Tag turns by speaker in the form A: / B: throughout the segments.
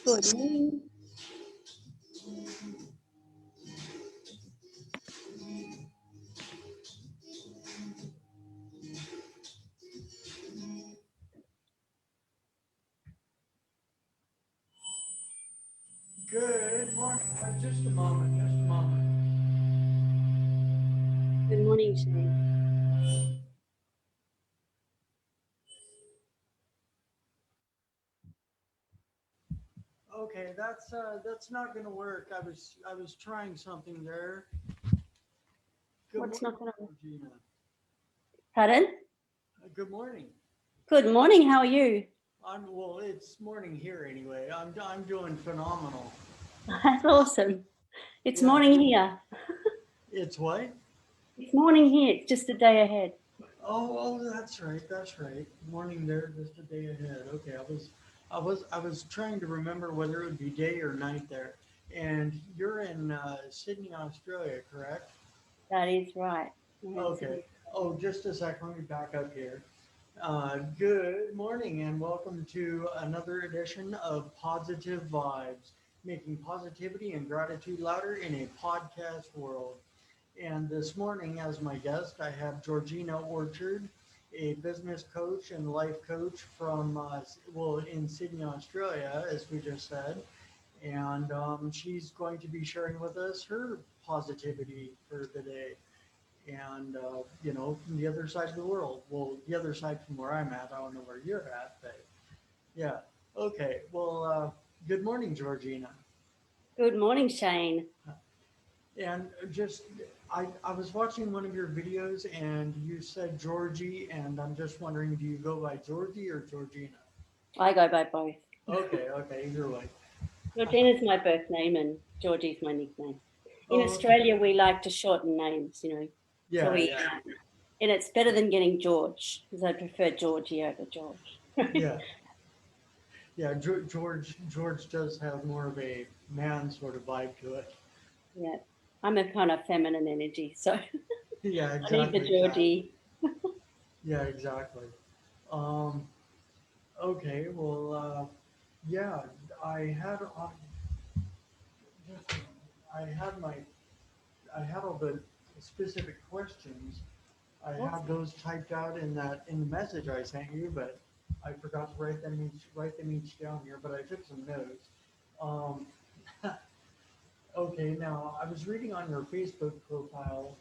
A: Good morning.
B: Good morning. Just a moment, just a moment.
A: Good morning, Shane.
B: Okay, that's not going to work. I was trying something there. Good
A: What's not
B: morning,
A: going to...
B: Georgina.
A: Pardon?
B: Good morning.
A: Good morning. How are you?
B: Well, it's morning here anyway. I'm doing phenomenal.
A: That's awesome. It's
B: Yeah.
A: morning here.
B: It's what?
A: It's morning here. It's just a day ahead.
B: Oh, that's right. That's right. Morning there, just a day ahead. Okay, I was trying to remember whether it would be day or night there. And you're in Sydney, Australia, correct?
A: That is right. We're in
B: Okay.
A: Sydney.
B: Oh, just a second. Let me back up here. Good morning and welcome to another edition of Positive Vibes, making positivity and gratitude louder in a podcast world. And this morning, as my guest, I have Georgina Orchard, a business coach and life coach from, in Sydney, Australia, as we just said. And she's going to be sharing with us her positivity for the day and from the other side of the world. Well, the other side from where I'm at. I don't know where you're at, but yeah. Okay. Well, good morning, Georgina.
A: Good morning, Shane.
B: And just, I was watching one of your videos, and you said Georgie, and I'm just wondering, do you go by Georgie or Georgina?
A: I go by both.
B: Okay. Okay. Either way.
A: Georgina's my birth name and Georgie's my nickname. In
B: Oh, okay.
A: Australia, we like to shorten names. So
B: Yeah. Yeah.
A: and it's better than getting George because I prefer Georgie over George.
B: Yeah. Yeah. George does have more of a man sort of vibe to it.
A: Yeah. I'm a kind of feminine energy, so
B: Yeah.
A: I need the
B: Exactly. Exactly.
A: Georgie.
B: Yeah. Exactly. Um, okay, well, yeah, I had just I had my I had all the specific questions. I had
A: Awesome.
B: those typed out in the message I sent you, but I forgot to write them each down here. But I took some notes. Um, okay, now I was reading on your Facebook profile,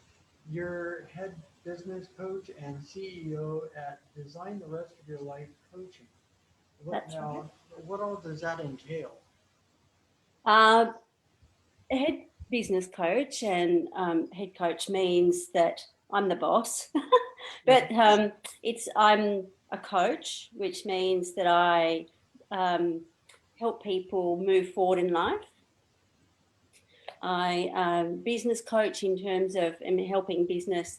B: you're head business coach and CEO at Design the Rest of Your Life Coaching. What
A: That's right.
B: now? What all does that entail?
A: Uh, Head business coach and head coach means that I'm the boss,
B: Yeah.
A: but it's I'm a coach, which means that I um, help people move forward in life. I business coach in terms of helping businesses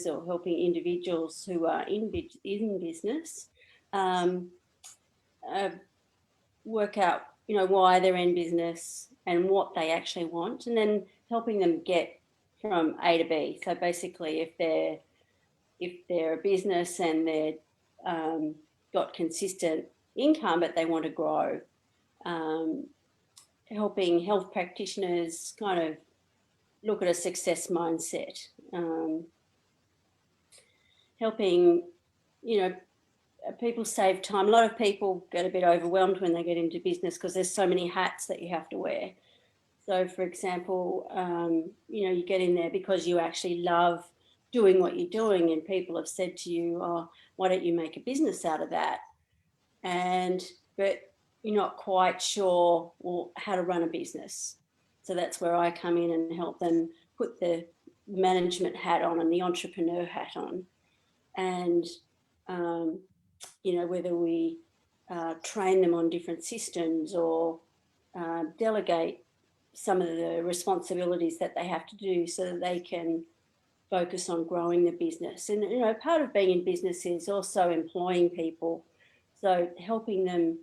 A: or helping individuals who are in business um, uh, work out why they're in business and what they actually want, and then helping them get from A to B. So basically, if they're a business and they're um, got consistent income but they want to grow, um, helping health practitioners kind of look at a success mindset, um, helping you know people save time. A lot of people get a bit overwhelmed when they get into business because there's so many hats that you have to wear. So, for example, you get in there because you actually love doing what you're doing, and people have said to you, "Oh, why don't you make a business out of that?" And but you're not quite sure, well, how to run a business. So that's where I come in and help them put the management hat on and the entrepreneur hat on, and um, whether we train them on different systems or delegate some of the responsibilities that they have to do so that they can focus on growing the business. And, part of being in business is also employing people. So helping them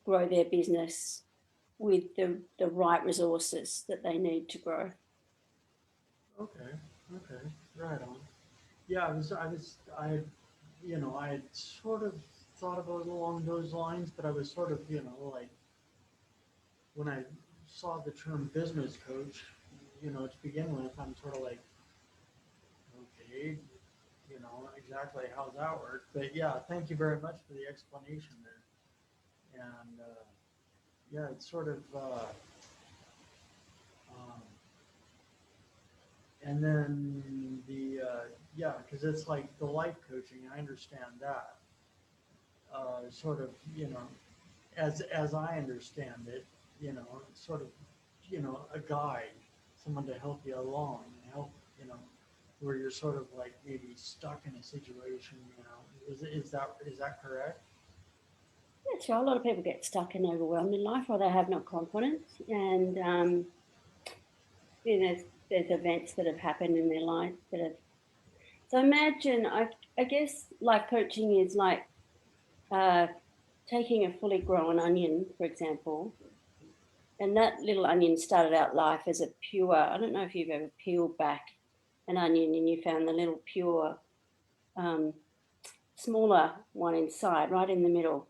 A: grow their business with the right resources that they need to grow.
B: Okay. Okay. Right on. Yeah, I had sort of thought about it along those lines, but I was sort of, like when I saw the term business coach, to begin with, I'm sort of like, okay, exactly how's that work? But yeah, thank you very much for the explanation there. And yeah, it's sort of, um, and then yeah, because it's like the life coaching, I understand that. Sort of, as I understand it, sort of, a guide, someone to help you along, help, you know, where you're sort of like maybe stuck in a situation, is that correct?
A: Yeah, sure. A lot of people get stuck and overwhelmed in life, or they have no confidence. And there's events that have happened in their life that have. So imagine, I guess, life coaching is like uh, taking a fully grown onion, for example, and that little onion started out life as a pure. I don't know if you've ever peeled back an onion and you found the little pure, um, smaller one inside, right in the middle,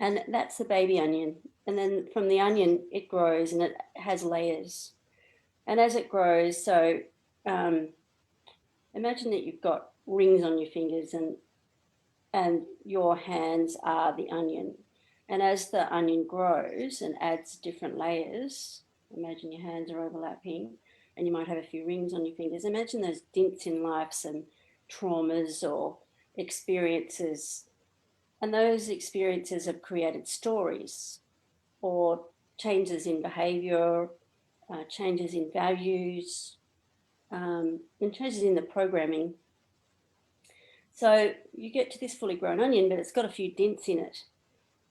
A: and that's the baby onion. And then from the onion, it grows and it has layers. And as it grows, so um, imagine that you've got rings on your fingers and your hands are the onion. And as the onion grows and adds different layers, imagine your hands are overlapping and you might have a few rings on your fingers. Imagine those dints in life, some traumas or experiences. And those experiences have created stories or changes in behavior, changes in values, and changes in the programming. So you get to this fully grown onion, but it's got a few dents in it.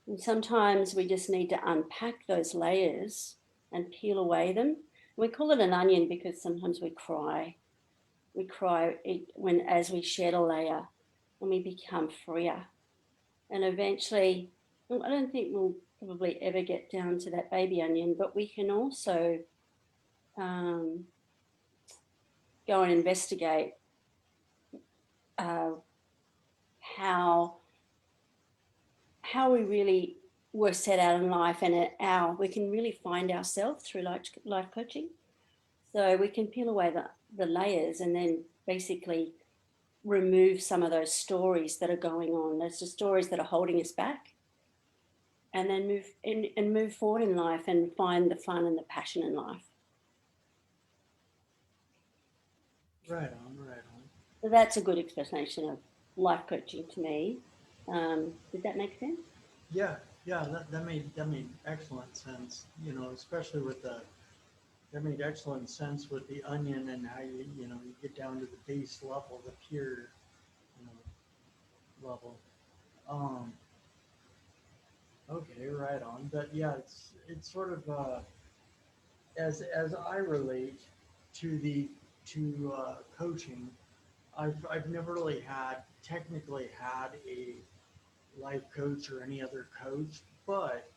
A: And sometimes we just need to unpack those layers and peel away them. We call it an onion because sometimes we cry. We cry when as we shed a layer and we become freer. And eventually, I don't think we'll probably ever get down to that baby onion, but we can also um, go and investigate uh, how we really were set out in life, and we can really find ourselves through life coaching. So we can peel away the layers and then basically remove some of those stories that are going on. Those are stories that are holding us back, and then move forward in life and find the fun and the passion in life.
B: Right on, right on.
A: So that's a good explanation of life coaching to me. Did that make sense?
B: Yeah, yeah, that made excellent sense. Especially with that made excellent sense with the onion and how you get down to the base level, the pure level. Um, okay, right on. But yeah, it's sort of as I relate to the to coaching, I've never really technically had a life coach or any other coach, but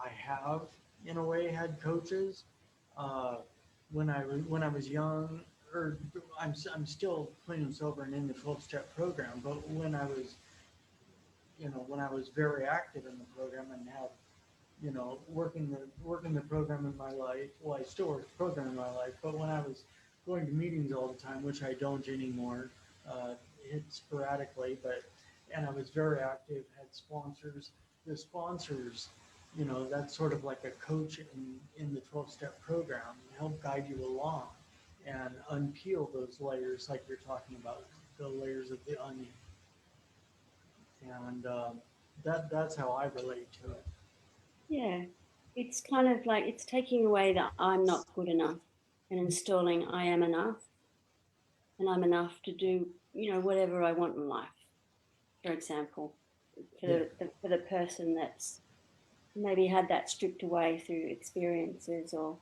B: I have in a way had coaches uh, when I was young, or I'm still clean and sober and in the 12-step program. But when I was very active in the program and have working the program in my life. Well, I still work the program in my life, but when I was going to meetings all the time, which I don't anymore, hit sporadically, and I was very active, had sponsors. The sponsors, that's sort of like a coach in the 12-step program, help guide you along and unpeel those layers like you're talking about, the layers of the onion. And that's how I relate to it.
A: Yeah. It's kind of like it's taking away that I'm not good enough and installing I am enough, and I'm enough to do, whatever I want in life. For example,
B: Yeah.
A: for the person that's maybe had that stripped away through experiences or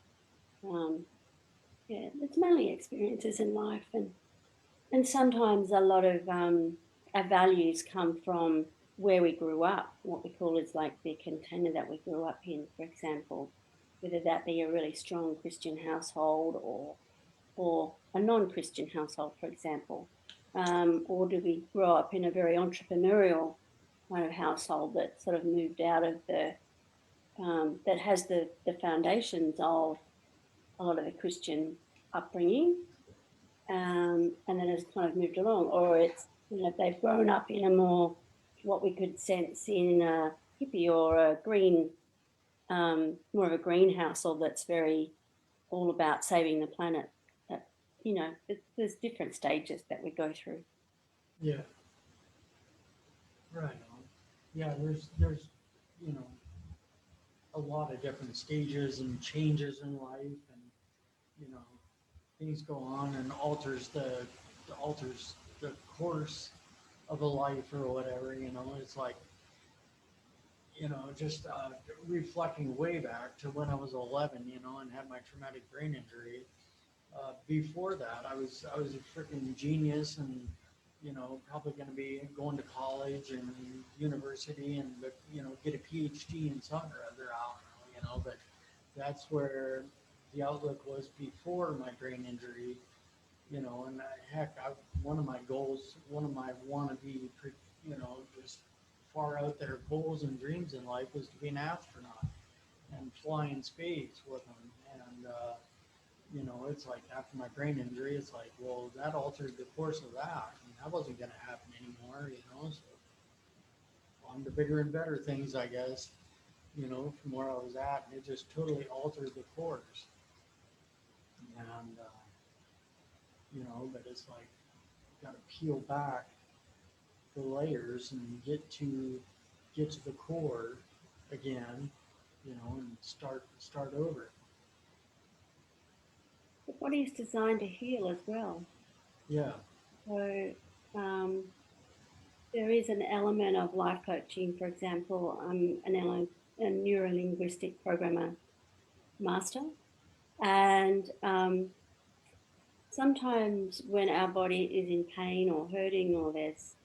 A: um, yeah, it's mainly experiences in life, and sometimes a lot of our values come from where we grew up. What we call is like the container that we grew up in, for example, whether that be a really strong Christian household or a non-Christian household, for example. or do we grow up in a very entrepreneurial kind of household that sort of moved out of that has the foundations of a lot of the Christian upbringing, and then has kind of moved along, or it's, they've grown up in a more, what we could sense in a hippie or a green, more of a green household that's very all about saving the planet. That, there's different stages that we go through.
B: Yeah. Right on. Yeah, there's a lot of different stages and changes in life, and you know things go on and alters the course of a life or whatever. It's like just reflecting way back to when I was 11, and had my traumatic brain injury. Before that, I was a freaking genius, and probably going to be going to college and university, and get a PhD in something or other. I don't know, but that's where the outlook was before my brain injury. And heck, one of my goals, one of my wannabe, just far out there goals and dreams in life was to be an astronaut and fly in space with them. And it's like after my brain injury, it's like, well, that altered the course of that, and that wasn't going to happen anymore. So on to bigger and better things, I guess. From where I was at, and it just totally altered the course. And but it's like got to peel back the layers and get to the core again, and start over.
A: The body is designed to heal as well.
B: Yeah.
A: So there is an element of life coaching. For example, I'm a neuro-linguistic programmer master, and sometimes when our body is in pain or hurting, or there's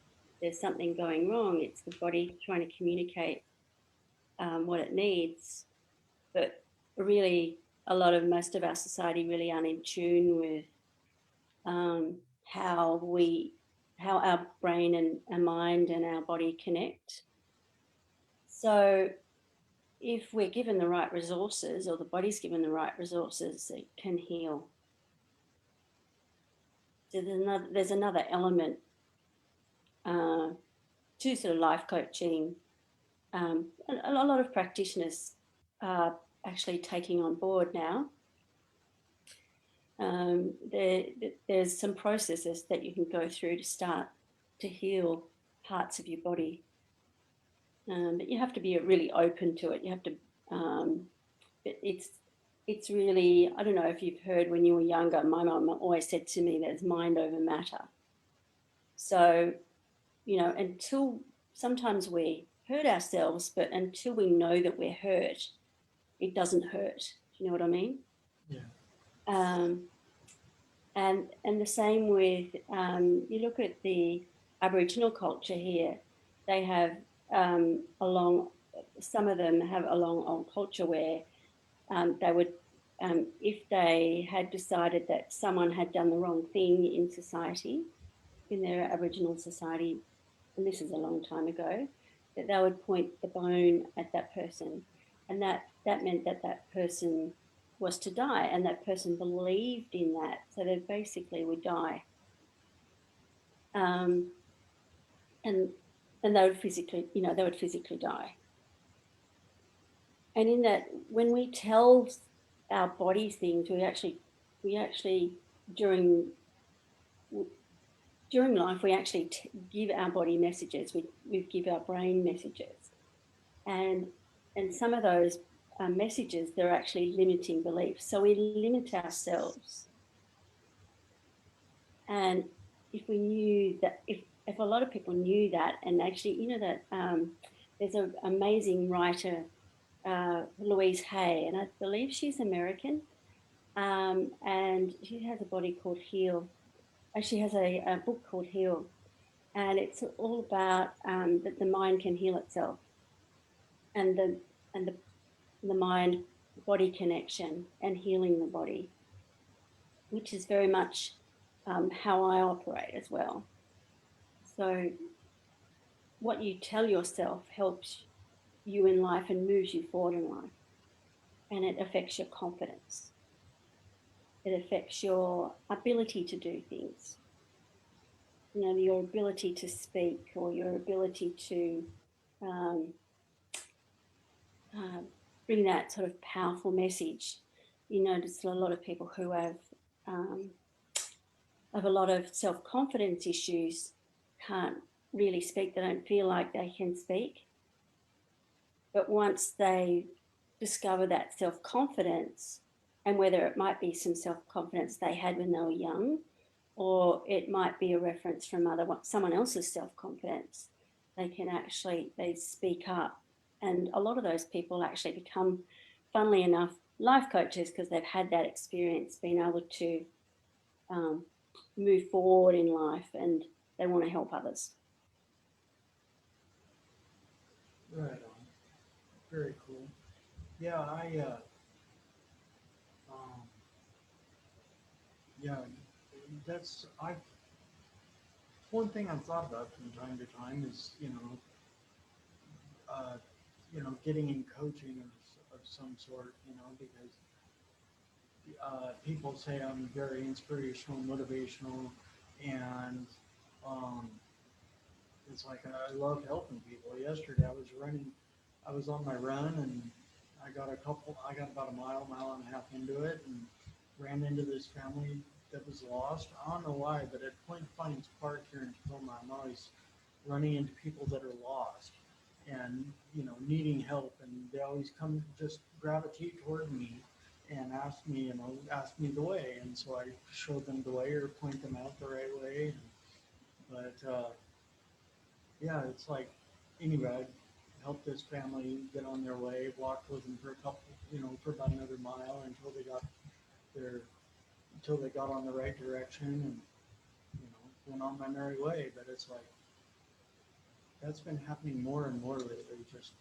A: something going wrong, it's the body trying to communicate what it needs. But really, most of our society really aren't in tune with how our brain and our mind and our body connect. So if we're given the right resources, or the body's given the right resources, it can heal. So there's another element to sort of life coaching. A lot of practitioners are actually taking on board now. There's some processes that you can go through to start to heal parts of your body. But you have to be really open to it. You have to, it's really, I don't know if you've heard when you were younger, my mum always said to me, there's mind over matter. So, until sometimes we hurt ourselves, but until we know that we're hurt, it doesn't hurt. Do you know what I mean?
B: Yeah.
A: And the same with, you look at the Aboriginal culture here, they have some of them have a long old culture where they would, if they had decided that someone had done the wrong thing in society, in their Aboriginal society, and this is a long time ago, that they would point the bone at that person, and that meant that person was to die, and that person believed in that, so they basically would die, and they would physically die. And in that, when we tell our bodies things, we actually during life, we actually give our body messages. We give our brain messages, and some of those messages, they're actually limiting beliefs. So we limit ourselves. And if we knew that, if a lot of people knew that, and actually, that there's an amazing writer, Louise Hay, and I believe she's American, and she has a body called Heal. She has a book called Heal, and it's all about that the mind can heal itself, and the mind body connection and healing the body, which is very much how I operate as well. So what you tell yourself helps you in life and moves you forward in life. And it affects your confidence. It affects your ability to do things. You know, your ability to speak, or your ability to um, bring that sort of powerful message. You notice a lot of people who have a lot of self-confidence issues can't really speak. They don't feel like they can speak. But once they discover that self-confidence, and whether it might be some self-confidence they had when they were young, or it might be a reference from someone else's self-confidence, they speak up. And a lot of those people actually become, funnily enough, life coaches, because they've had that experience, being able to move forward in life, and they want to help others.
B: Right on. Very cool. Yeah, um, yeah, that's I. One thing I've thought about from time to time is, uh, getting in coaching of some sort, because people say I'm very inspirational, motivational, and um, it's like I love helping people. Yesterday I was on my run, and I got about a mile and a half into it, and ran into this family that was lost. I don't know why, but at Point Defiance Park here in Tacoma, I'm always running into people that are lost and, needing help, and they always come just gravitate toward me and ask me the way, and so I show them the way or point them out the right way. But yeah, it's like, anyway, I helped this family get on their way, walked with them for a couple, for about another mile their, until they got on the right direction, and, went on my merry way. But it's like, that's been happening more and more lately, just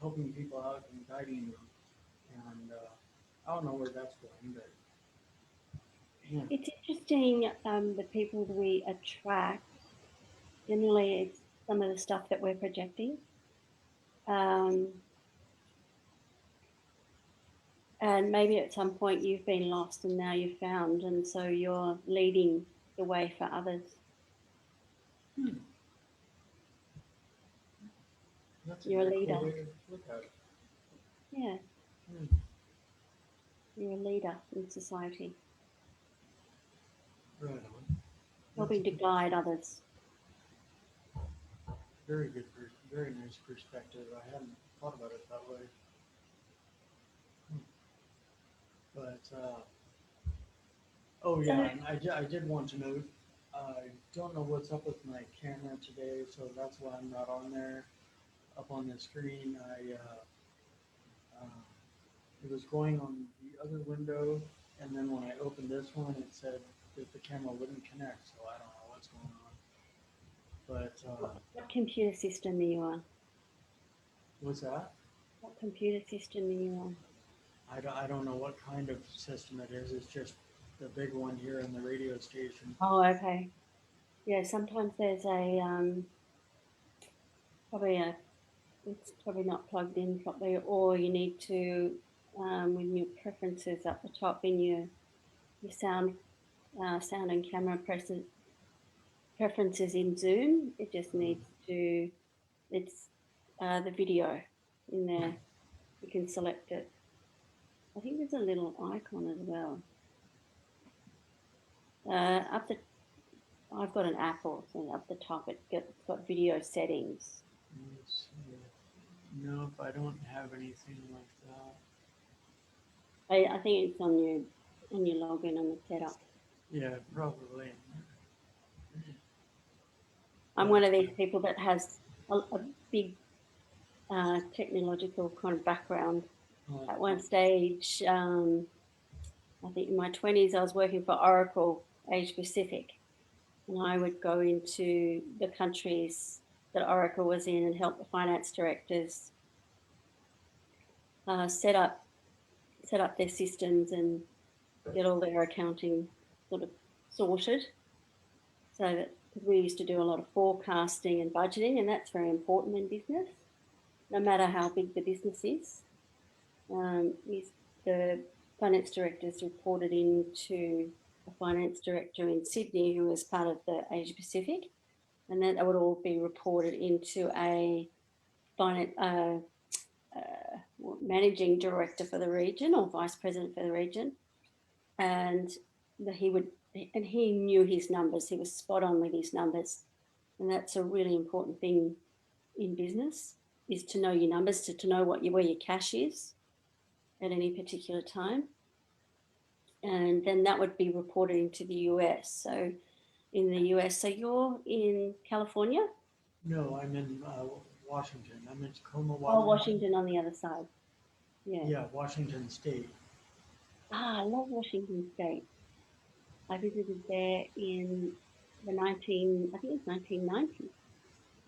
B: helping people out and guiding them. And I don't know where that's going, but yeah.
A: It's interesting, the people that we attract, generally it's some of the stuff that we're projecting. And maybe at some point you've been lost and now you're found, and so you're leading the way for others.
B: Hmm. That's a
A: You're a
B: very
A: leader.
B: cool way to look at it.
A: Yeah,
B: Hmm.
A: you're a leader in society,
B: Right on. That's
A: helping to guide others.
B: very good, very nice perspective. I hadn't thought about it that way. Hmm. But oh
A: So,
B: yeah, and I did want to note, I don't know what's up with my camera today, so that's why I'm not on there, up on the screen. Uh, it was going on the other window, and then when I opened this one, it said that the camera wouldn't connect, so I don't know what's going on. But
A: what computer system are you on?
B: what's that?
A: What computer system are you on?
B: I don't know what kind of system it is. It's just the big one here in the radio station.
A: Oh, okay. Yeah, sometimes there's probably it's probably not plugged in properly, or you need to, with your preferences up the top in your sound and camera preferences in Zoom. It just needs to, it's the video in there. You can select it. I think there's a little icon as well. Up the, I've got an Apple, so up the top it's got video settings.
B: Let's see. Nope, I don't have anything like that.
A: I think it's on your login on the setup.
B: Yeah, probably.
A: I'm one
B: But
A: of these people that has a big technological kind of background. At one stage, I think in my 20s, I was working for Oracle Asia Pacific, and I would go into the countries that Oracle was in and help the finance directors set up their systems and get all their accounting sort of sorted, so that because we used to do a lot of forecasting and budgeting, and that's very important in business, no matter how big the business is. The finance directors reported into a finance director in Sydney who was part of the Asia Pacific, and then that would all be reported into a managing director for the region or vice president for the region, and he knew his numbers. He was spot on with his numbers, and that's a really important thing in business, is to know your numbers, to know where your cash is at any particular time. And then that would be reported into the US. So in the US, so you're in California?
B: No, I'm in Washington. I'm in Tacoma,
A: Oh,
B: Washington.
A: Washington on the other side. Yeah.
B: Yeah, Washington State.
A: I love Washington State. I visited there in the I think it was 1990.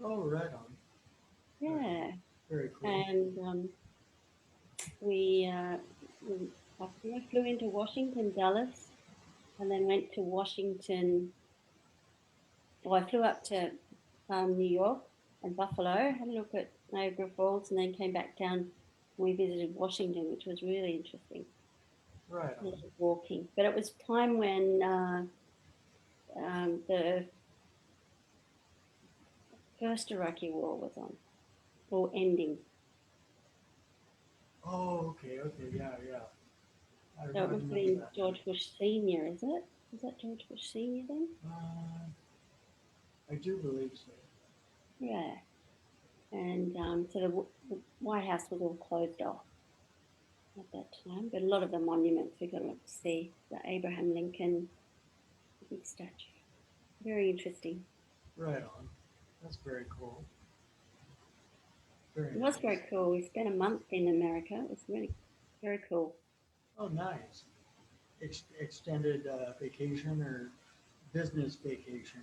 B: Oh, right on.
A: Yeah.
B: Right on. Very cool.
A: And I flew into Washington, Dallas, and then went to Washington. Well, I flew up to New York and Buffalo, had a look at Niagara Falls, and then came back down. And we visited Washington, which was really interesting.
B: Right on.
A: Walking, but it was time when the first Iraqi war was on, or ending.
B: Oh, okay, yeah.
A: So it must have been George Bush Senior, is it? Is that George Bush Senior then?
B: I do believe so.
A: Yeah. And so the White House was all closed off at that time, but a lot of the monuments we got to see, the Abraham Lincoln big statue. Very interesting.
B: Right on. That's very cool.
A: It was very cool. We spent a month in America. It was really very cool.
B: Oh, nice. Extended vacation or business vacation?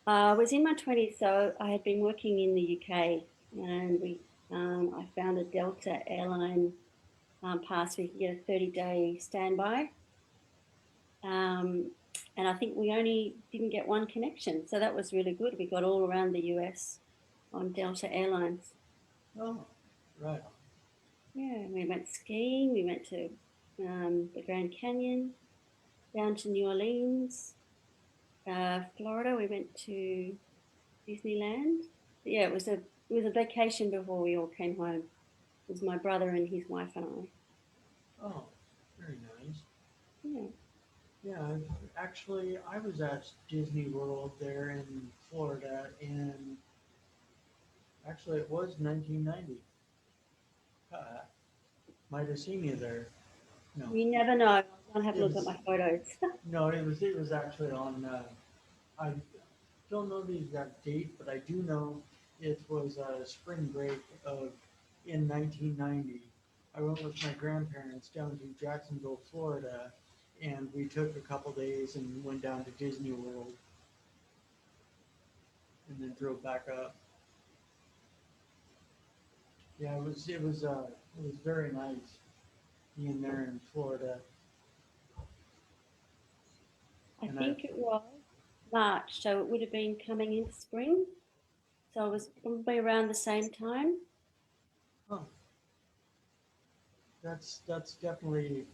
A: I was in my 20s, so I had been working in the UK, and I found a Delta airline pass. We could get a 30-day standby. And I think we only didn't get one connection. So that was really good. We got all around the US on Delta Airlines.
B: Oh, right.
A: Yeah, we went skiing. We went to the Grand Canyon, down to New Orleans, Florida. We went to Disneyland. Yeah, it was a vacation before we all came home. It was my brother and his wife and I.
B: Oh, very nice.
A: Yeah.
B: Yeah, actually, I was at Disney World there in Florida, and actually, it was 1990. Might have seen you there. No,
A: You never know. I'll have a look at my photos.
B: no, it was actually on. I don't know the exact date, but I do know it was a spring break of in 1990. I went with my grandparents down to Jacksonville, Florida, and we took a couple days and went down to Disney World, and then drove back up. Yeah, it was very nice being there in Florida.
A: I
B: And
A: think it was March, so it would have been coming into spring. So it was probably around the same time.
B: oh, that's definitely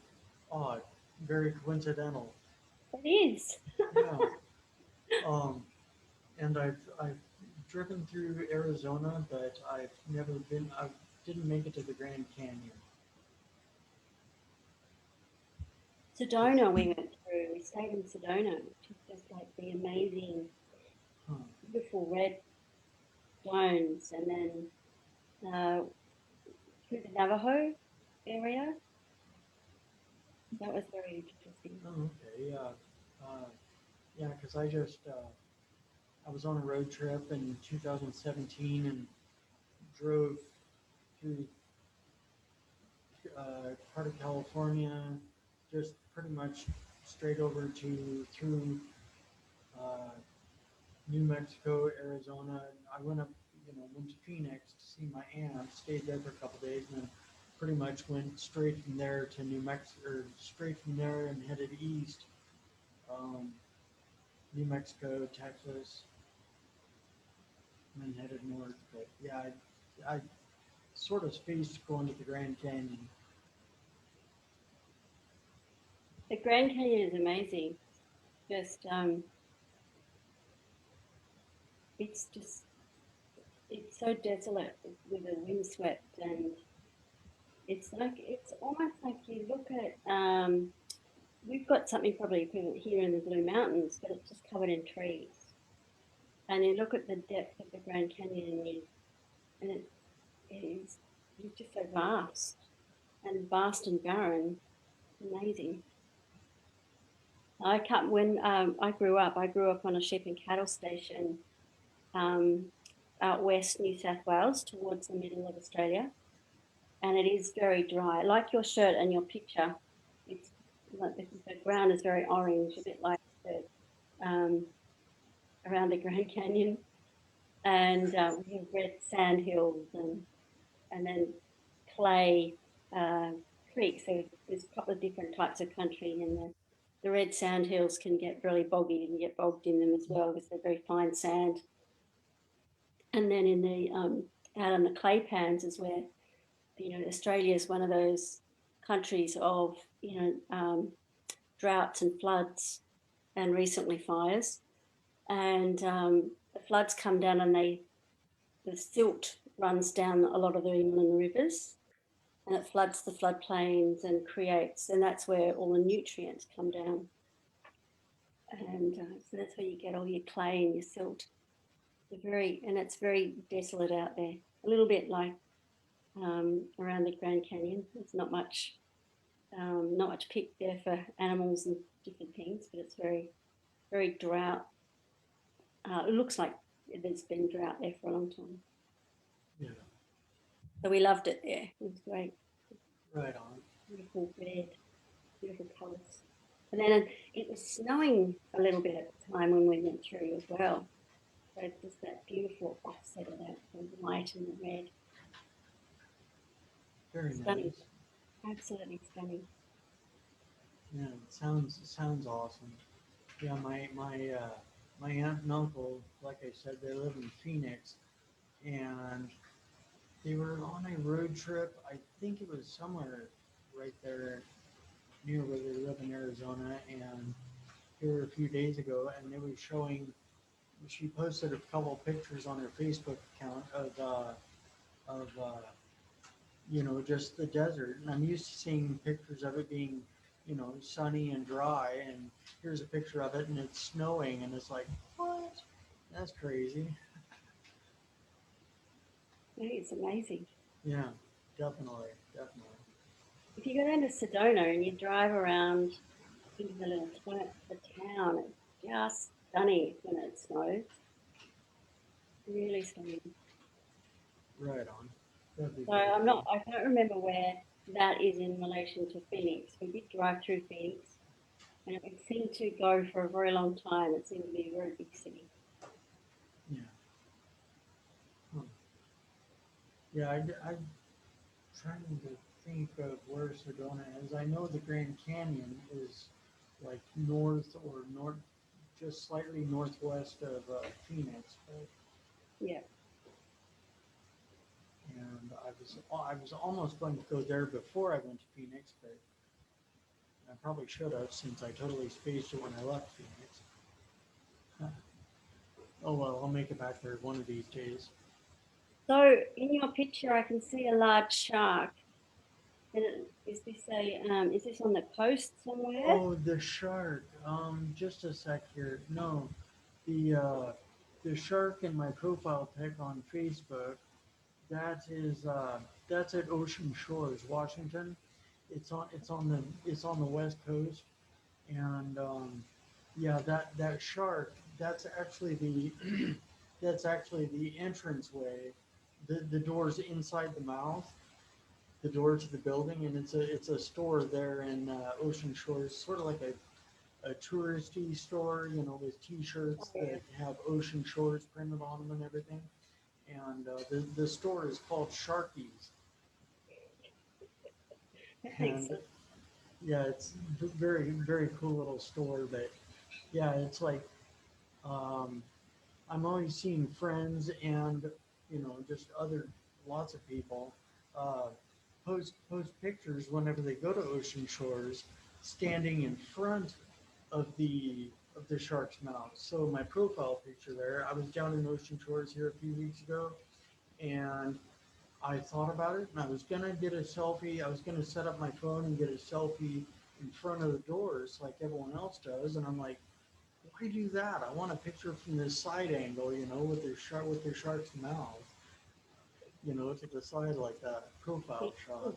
B: odd, very coincidental.
A: It is.
B: Yeah. Um, and I've driven through Arizona, but I've never been. I didn't make it to the Grand Canyon.
A: Sedona we went through. We stayed in Sedona, which is just like the amazing,
B: Huh.
A: beautiful red stones, and then through the Navajo area. That was very interesting.
B: Oh, okay. Yeah. Yeah, because I was on a road trip in 2017 and drove through part of California, just pretty much straight over to through uh, New Mexico, Arizona. I went up, went to Phoenix to see my aunt, stayed there for a couple days, and then pretty much went straight from there to New Mexico, or straight from there and headed east. Um, New Mexico, Texas, and then headed north. But yeah, I sort of spaced going to the Grand Canyon.
A: The Grand Canyon is amazing. Just it's just it's so desolate with the windswept, and it's almost like you look at we've got something probably equivalent here in the Blue Mountains, but it's just covered in trees. And you look at the depth of the Grand Canyon, and it is it's just so vast and barren. It's amazing. I can't, when I grew up on a sheep and cattle station um, out west New South Wales towards the middle of Australia, and it is very dry. Like your shirt and your picture, it's like the ground is very orange, a bit like the, um, around the Grand Canyon, and we have red sand hills and then clay uh, creeks. So there's a couple of different types of country, and the red sand hills can get really boggy. You can get bogged in them as well because they're very fine sand. And then in the out on the clay pans is where Australia is one of those countries of droughts and floods and recently fires. And the floods come down and the silt runs down a lot of the inland rivers and it floods the floodplains and and that's where all the nutrients come down. And so that's where you get all your clay and your silt. And it's very desolate out there. A little bit like around the Grand Canyon. There's not much pick there for animals and different things, but it's very drought. It looks like there's been drought there for a long time.
B: Yeah,
A: So we loved it there. It was great.
B: right on.
A: Beautiful red, beautiful colours. And then it was snowing a little bit at the time when we went through as well. So it's just that beautiful offset of that, the white and the red.
B: Very
A: Stunning.
B: nice.
A: Absolutely stunning.
B: Yeah, it sounds awesome. Yeah, my aunt and uncle, like I said, they live in Phoenix, and they were on a road trip. I think it was somewhere right there near where they live in Arizona, and they were a few days ago, and they were showing. She posted a couple of pictures on her Facebook account of just the desert. And I'm used to seeing pictures of it being, sunny and dry. And here's a picture of it, and it's snowing, and it's like, what? That's crazy.
A: Yeah, it's amazing.
B: Yeah, definitely, definitely.
A: If you go down to Sedona and you drive around into the town, it's just stunning when it snows. Really stunning.
B: Right on. That'd be
A: So
B: very cool.
A: I can't remember where that is in relation to Phoenix. We did drive through Phoenix and it seemed to go for a very long time. It seemed to be a very big city.
B: Yeah. Huh. Yeah, I'm trying to think of where Sedona is. I know the Grand Canyon is like north or north, just slightly northwest of Phoenix, but
A: Yeah.
B: and I was almost going to go there before I went to Phoenix, but I probably should have since I totally spaced it when I left Phoenix. Huh. Oh well, I'll make it back there one of these days.
A: So in your picture, I can see a large shark. And is this on the coast somewhere?
B: Oh, the shark. Just a sec here. No, the uh, the shark in my profile pic on Facebook. That is that's at Ocean Shores, Washington. It's on the West Coast, and yeah, that shark. That's actually the that's actually the entranceway. The door's inside the mouth, the door to the building, and it's a store there in Ocean Shores, sort of like a touristy store, with T-shirts
A: Oh, yeah.
B: that have Ocean Shores printed on them and everything. And the store is called Sharky's,
A: That makes
B: and
A: sense.
B: yeah, it's very very cool little store. But yeah, it's like Um, I'm always seeing friends and just other lots of people uh, post pictures whenever they go to ocean shores, standing in front of the shark's mouth. So my profile picture there, I was down in ocean shores here a few weeks ago, and I thought about it, and I was gonna get a selfie. I was gonna set up my phone and get a selfie in front of the doors like everyone else does, and I'm like, why do that? I want a picture from this side angle, with their shark's mouth, to the side like that profile shot.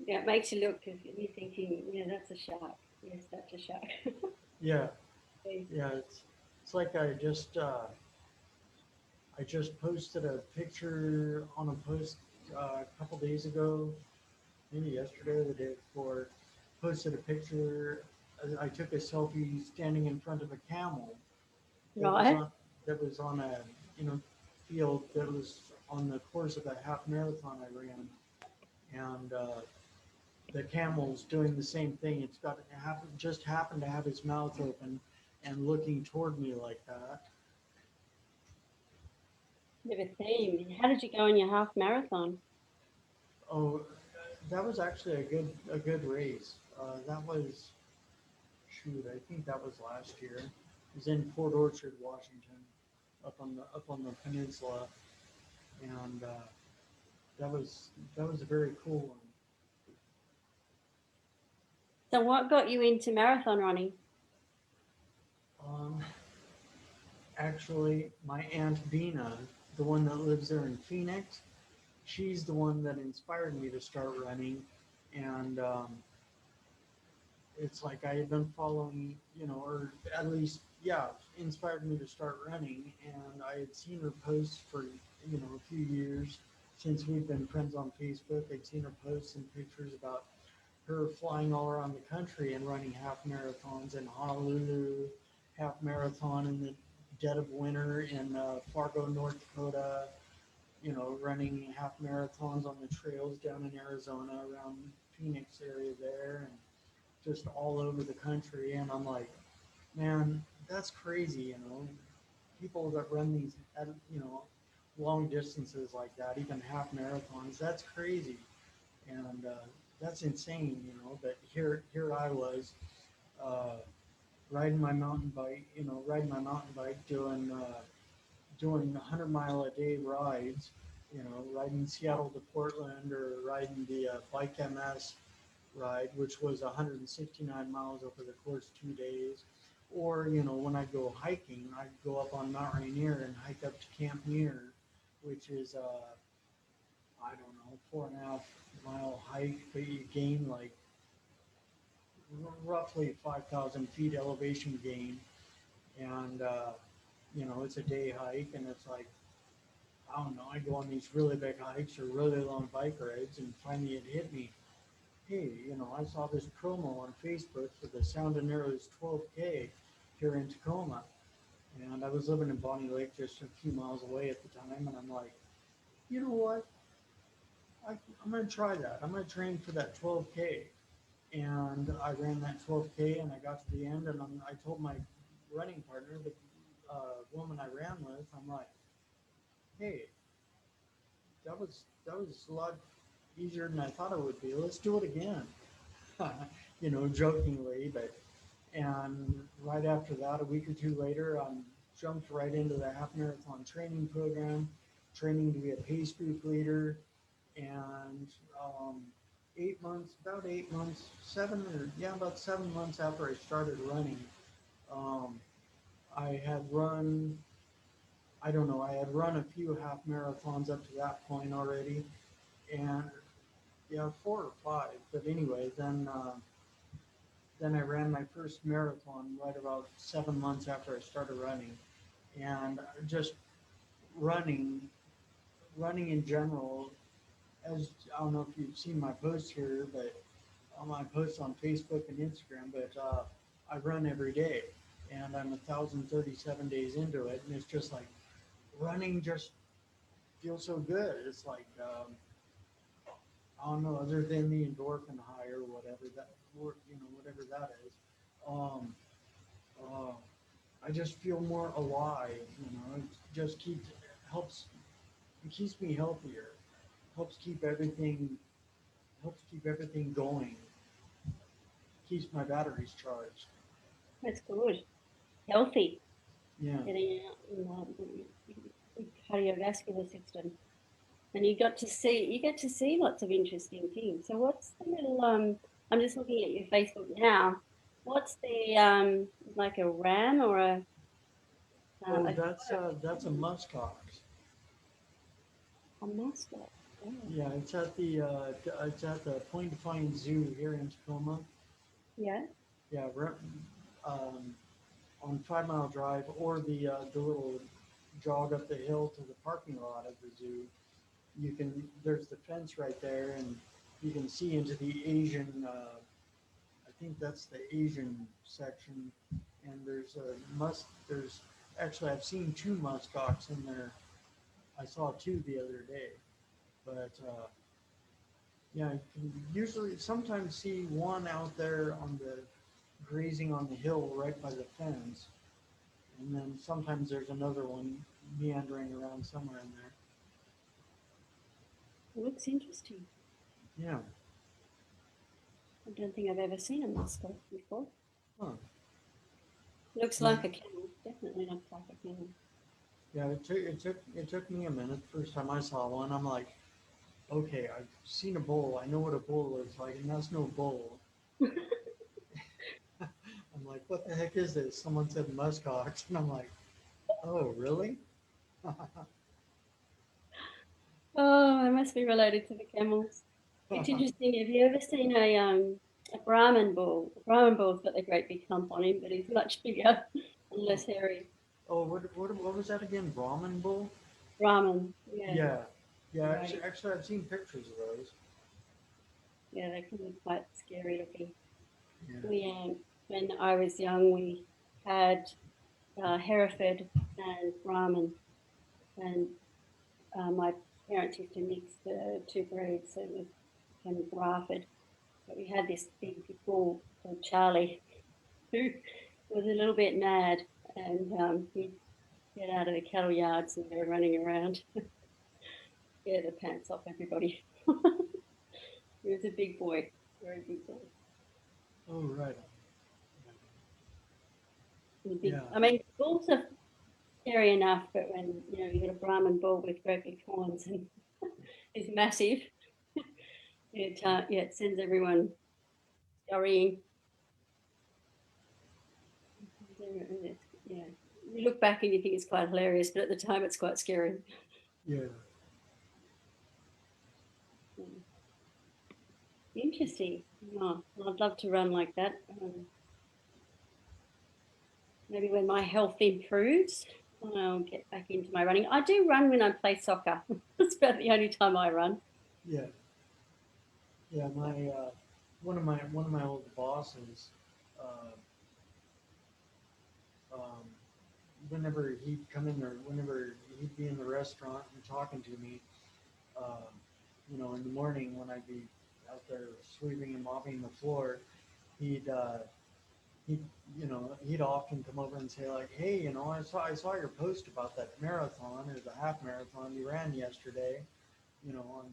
A: Yeah, it makes you look, because you're thinking, yeah, that's a shark. Yes, that's a shark.
B: Yeah, yeah. It's like I just posted a picture on a post a couple days ago, maybe yesterday or the day before. Posted a picture. I took a selfie standing in front of a camel that was
A: Right.
B: on a field that was on the course of a half marathon I ran, and the camel's doing the same thing. Just happened to have his mouth open and looking toward me like that.
A: Bit of a theme. How did you go in your half marathon?
B: Oh, that was actually a good race. That was shoot, I think that was last year. It was in Port Orchard, Washington, up on the peninsula, and that was a very cool one.
A: So, what got you into marathon running?
B: Um, Actually, my aunt Dina, the one that lives there in Phoenix, she's the one that inspired me to start running, and it's like I had been following, or at least, yeah, inspired me to start running. And I had seen her posts for, a few years since we've been friends on Facebook. I'd seen her posts and pictures about her flying all around the country and running half marathons in Honolulu, half marathon in the dead of winter in Fargo, North Dakota, running half marathons on the trails down in Arizona around Phoenix area there, and just all over the country. And I'm like, man, that's crazy, people that run these, long distances like that, even half marathons, that's crazy. And that's insane, but here I was, uh, riding my mountain bike, doing 100-mile-a-day rides, riding Seattle to Portland, or riding the Bike MS ride, which was 169 miles over the course of 2 days. Or, when I go hiking, I go up on Mount Rainier and hike up to Camp Muir, which is, I don't know, 4.5 mile hike, but you gain like roughly 5,000 feet elevation gain. And, it's a day hike, and it's like, I don't know, I go on these really big hikes or really long bike rides, and finally it hit me. Hey, I saw this promo on Facebook for the Sound and Arrows 12K here in Tacoma. And I was living in Bonnie Lake, just a few miles away at the time. And I'm like, you know what? I'm going to try that. I'm going to train for that 12K. And I ran that 12K, and I got to the end, and I told my running partner, the woman I ran with, I'm like, hey, that was a lot easier than I thought it would be. Let's do it again. Jokingly, but and right after that, a week or two later, jumped right into the half marathon training program, training to be a pace group leader, and 8 months, about 8 months, about 7 months after I started running, um, I had run. I don't know. I had run a few half marathons up to that point already, and yeah, 4 or 5. But anyway, then I ran my first marathon right about 7 months after I started running, and just running, running in general. As I don't know if you've seen my posts here, but on my posts on Facebook and Instagram, but I run every day, and I'm 1,037 days into it, and it's just like running just feels so good. It's like I don't know, other than the endorphin high or whatever that, whatever that is. Um, uh, I just feel more alive. It just helps it keeps me healthier. Helps keep everything helps keep everything going. Keeps my batteries charged.
A: That's good. Healthy,
B: Yeah.
A: getting out in the cardiovascular system. And you get to see lots of interesting things. So what's the little I'm just looking at your Facebook now. What's the like a ram or
B: Oh,
A: a
B: that's a muskox.
A: mascot? Oh,
B: Yeah, it's at the Point Defiance Zoo here in Tacoma.
A: yeah.
B: Yeah, um, on 5 Mile Drive or the little jog up the hill to the parking lot of the zoo. There's the fence right there, and you can see into the Asian. I think that's the Asian section, and there's actually I've seen two muskox in there. I saw two the other day, but yeah, you can usually sometimes see one out there on the grazing on the hill right by the fence, and then sometimes there's another one meandering around somewhere in there.
A: It looks interesting.
B: Yeah.
A: I don't think I've ever seen a mascot before.
B: Huh.
A: Looks
B: Yeah.
A: like a camel. Definitely looks like a camel.
B: Yeah. It took me a minute. First time I saw one, I'm like, okay, I've seen a bull. I know what a bull looks like, and that's no bull. I'm like, what the heck is this? Someone said muskox, and I'm like, oh, really?
A: Oh, they must be related to the camels. It's interesting. Have you ever seen a Brahman bull? A Brahman bull's got the great big hump on him, but he's much bigger and less hairy.
B: Oh, what was that again? Brahmin bull?
A: Brahman, yeah,
B: Yeah. Yeah.
A: right.
B: Actually, I've seen pictures of those.
A: Yeah, they can be quite scary looking.
B: Yeah.
A: We when I was young, we had Hereford and Brahman, and my parents used to mix the two breeds, so it was became Bradford. But we had this big bull called Charlie, who was a little bit mad, and he'd get out of the cattle yards and go running around, scare the pants off everybody. He was a big boy, very big boy.
B: Oh, right.
A: And big,
B: Yeah.
A: I mean, bulls are scary enough, but when you got a Brahman bull with great big horns and is massive, it sends everyone scurrying. Yeah, you look back and you think it's quite hilarious, but at the time it's quite scary.
B: Yeah.
A: Yeah. Interesting. Oh, well, I'd love to run like that. Maybe when my health improves, I'll get back into my running. I do run when I play soccer. That's about the only time I run.
B: Yeah. Yeah. One of my old bosses. Uh, um, Whenever he'd come in there, whenever he'd be in the restaurant and talking to me, um, in the morning when I'd be out there sweeping and mopping the floor, he'd he'd he'd often come over and say like, hey, I saw your post about that marathon or the half marathon you ran yesterday. On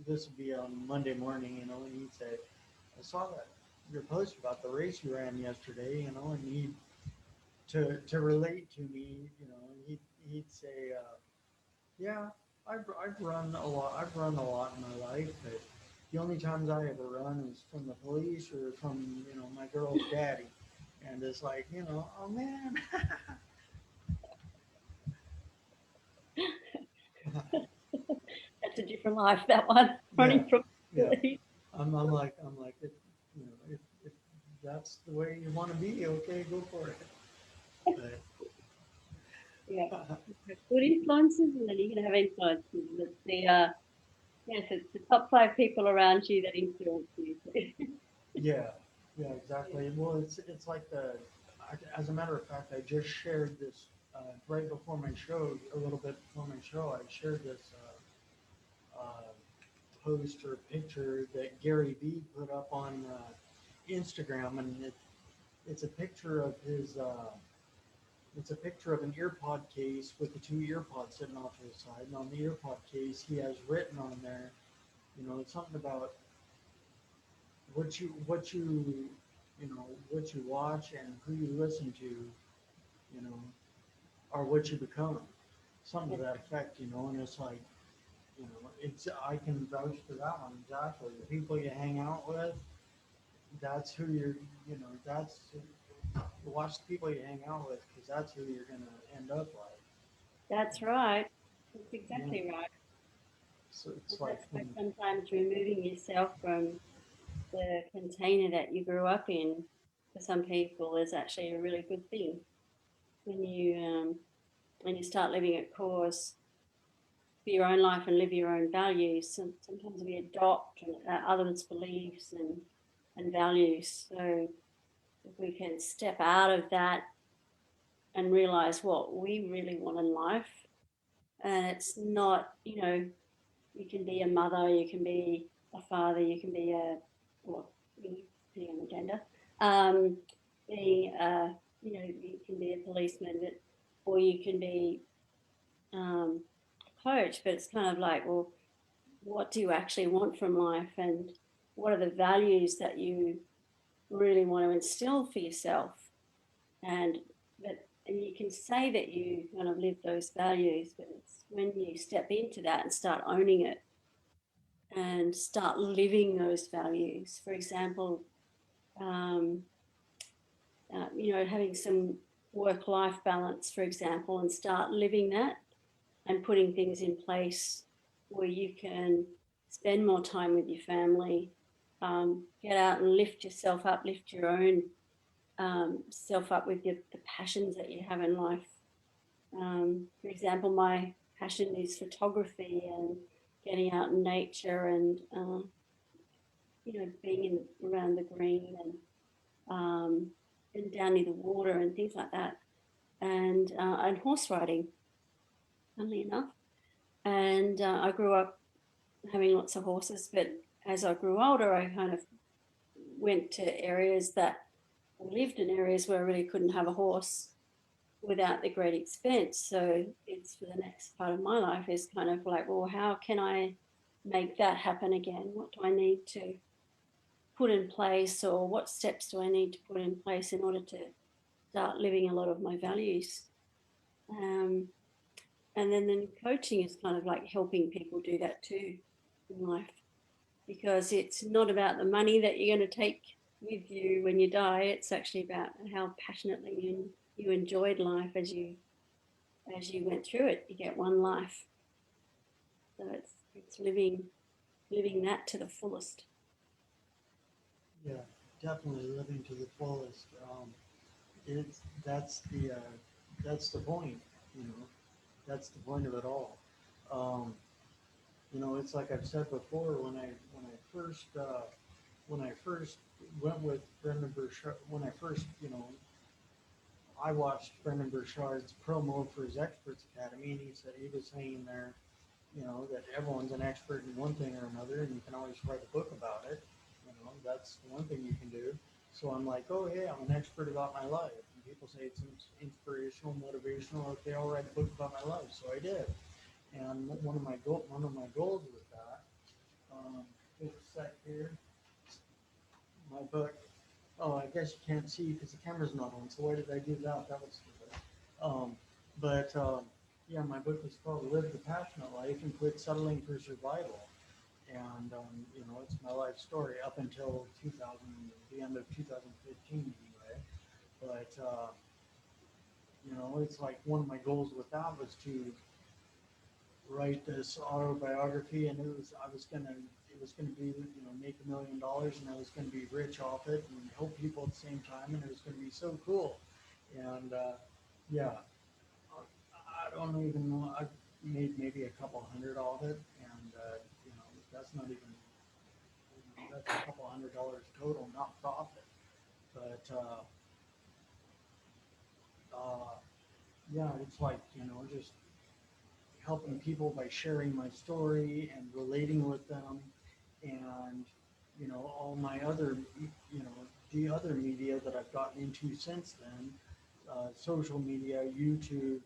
B: this would be on Monday morning, and he'd say, I saw that your post about the race you ran yesterday, and to relate to me, he'd say, yeah, I've run a lot. I've run a lot in my life, but the only times I ever run is from the police or from my girl's daddy, and it's like oh man.
A: That's a different life, that one,
B: Yeah,
A: running from
B: yeah. I'm like if that's the way you want to be, okay, go for it.
A: yeah.
B: But
A: Good influences, and then you can have influences. It's yes, it's the top five people around you that influence you.
B: yeah, yeah, exactly. Well, it's like as a matter of fact, I just shared this right before my show, a little bit before my show. I shared this post or picture that Gary Vee put up on Instagram, and it's a picture of his. It's a picture of an earpod case with the two earpods sitting off to the side. And on the earpod case, he has written on there, it's something about what you watch and who you listen to, are what you become. Something to that effect, and it's like, it's I can vouch for that one exactly. The people you hang out with, that's who you're, that's watch the people you hang out with because that's who you're gonna end up like.
A: That's right. That's
B: Yeah.
A: exactly right.
B: So it's
A: And
B: like
A: that's why
B: when,
A: sometimes removing yourself from the container that you grew up in for some people is actually a really good thing. When you start living at course for your own life and live your own values, sometimes we adopt others' beliefs and values. So if we can step out of that and realize what we really want in life, and it's not, you can be a mother, you can be a father, you can be well, depending on the gender, um, being, you can be a policeman, or you can be a coach. But it's kind of like, well, what do you actually want from life, and what are the values that you really want to instill for yourself? And and you can say that you kind of live those values, but it's when you step into that and start owning it and start living those values. For example, um, having some work-life balance, for example, and start living that and putting things in place where you can spend more time with your family, get out and lift yourself up, lift your own self up with the passions that you have in life. For example, my passion is photography and getting out in nature and being around the green and down near the water and things like that, and horse riding, funnily enough. And I grew up having lots of horses, but as I grew older, I kind of went to areas that lived in areas where I really couldn't have a horse without the great expense. So it's for the next part of my life is kind of like, well, how can I make that happen again? What do I need to put in place, or what steps do I need to put in place in order to start living a lot of my values? Um, and then coaching is kind of like helping people do that too in life, because it's not about the money that you're going to take with you when you die. It's actually about how passionately you enjoyed life as you went through it. You get one life, so it's living that to the fullest.
B: yeah, definitely living to the fullest. It's that's the point, you know, that's the point of it all. Um, it's like I've said before when I first went with Brendan Burchard, when I first, I watched Brendan Burchard's promo for his Experts Academy, and he said he was saying there, that everyone's an expert in one thing or another, and you can always write a book about it. That's one thing you can do. So I'm like, oh yeah, I'm an expert about my life. And people say it's inspirational, motivational. Okay, I'll write a book about my life. So I did. And one of my goals with that, just a sec here, my book. Oh, I guess you can't see because the camera's not on. So why did I do that? That was stupid. Um, but yeah, my book is called "Live the Passionate Life and Quit Settling for Survival." And it's my life story up until 2000, the end of 2015 anyway. But it's like one of my goals with that was to write this autobiography, and it was gonna be, make $1 million, and I was gonna be rich off it and help people at the same time, and it was gonna be so cool. And yeah, I don't even know. I made maybe a couple hundred off it, and that's not even, that's a couple $100 total, not profit. But yeah, it's like, just helping people by sharing my story and relating with them, and all my other, the other media that I've gotten into since then, social media, YouTube,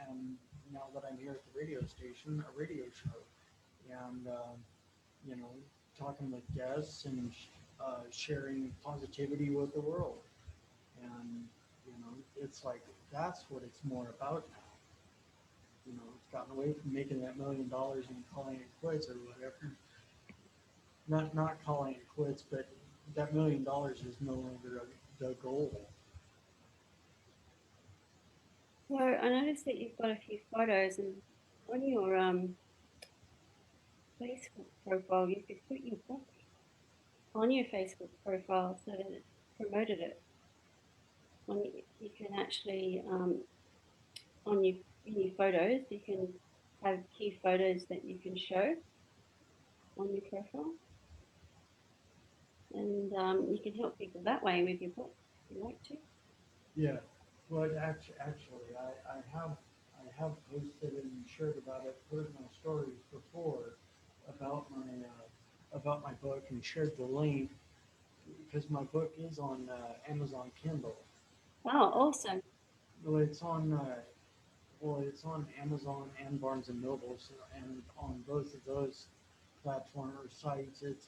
B: and now that I'm here at the radio station, a radio show, and you know, talking with guests and sharing positivity with the world. And you know, it's like that's what it's more about now. You know, it's gotten away from making that $1 million and calling it quits or whatever. Not calling it quits, but that $1 million is no longer the goal.
A: So I noticed that you've got a few photos, and on your Facebook profile, you could put your book on your Facebook profile so that it promoted it. You can actually on your in your photos, you can have key photos that you can show on your profile, and you can help people that way with your book if you like to.
B: Yeah. Well, actually, I have posted and shared about it, put it in my stories before about my book and shared the link because my book is on Amazon Kindle.
A: Oh, awesome!
B: Well, it's on Amazon and Barnes and Nobles, and on both of those platform or sites, it's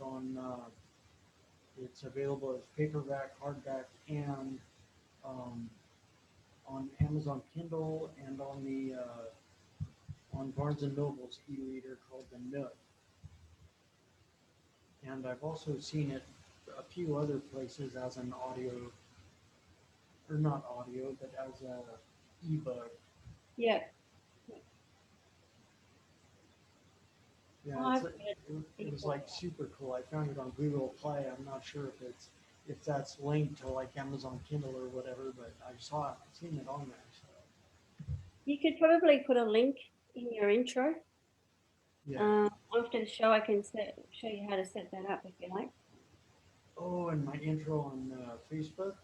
B: available as paperback, hardback, and um, on Amazon Kindle and on Barnes and Noble's e-reader called the Nook. And I've also seen it a few other places as an audio, or not audio, but as a ebook.
A: Yeah,
B: Yeah,
A: I've read
B: it was
A: ebook.
B: like super cool. I found it on Google Play. I'm not sure if that's linked to like Amazon Kindle or whatever, but I saw it, seen it on there. So
A: You could probably put a link in your intro.
B: yeah.
A: After the show, I can show you how to set that up if you like.
B: Oh, and my intro on Facebook.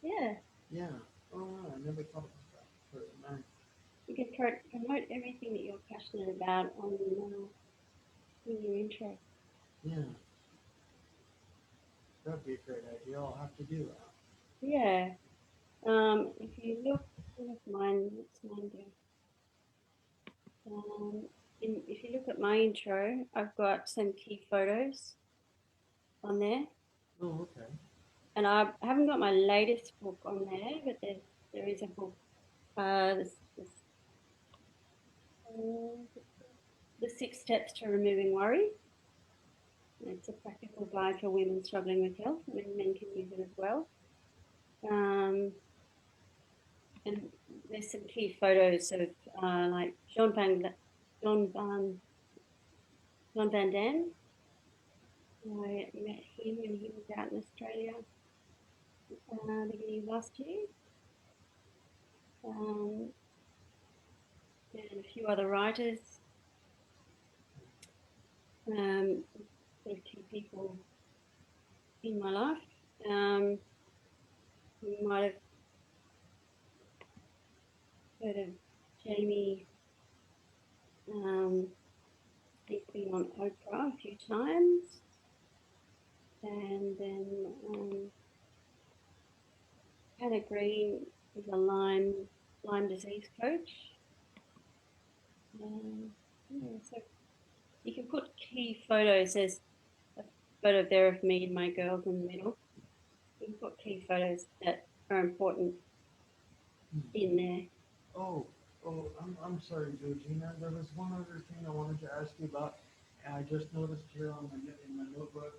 A: Yeah,
B: Yeah. Oh, I never thought about that.
A: you can promote everything that you're passionate about on in your intro.
B: Yeah, that'd be a great idea. I'll have to do that.
A: Yeah. If you look at mine, what's mine do? If you look at my intro, I've got some key photos on there,
B: Oh, okay.
A: and I haven't got my latest book on there, but there is a book, this, uh, the 6 Steps to Removing Worry. It's a practical guide for women struggling with health, and men can use it as well. Um, and there's some key photos of like John Van John Van Dam. I met him when he was out in Australia beginning of last year. Um, and a few other writers, sort of key people in my life. You might have heard of Jamie. He's been on Oprah a few times. And then Hannah Green is a Lyme disease coach. Yeah, so you can put key photos. There's a photo there of me and my girls in the middle. You can put key photos that are important
B: Hmm.
A: in there.
B: Oh, I'm sorry, Georgina. There was one other thing I wanted to ask you about. And I just noticed here in my notebook,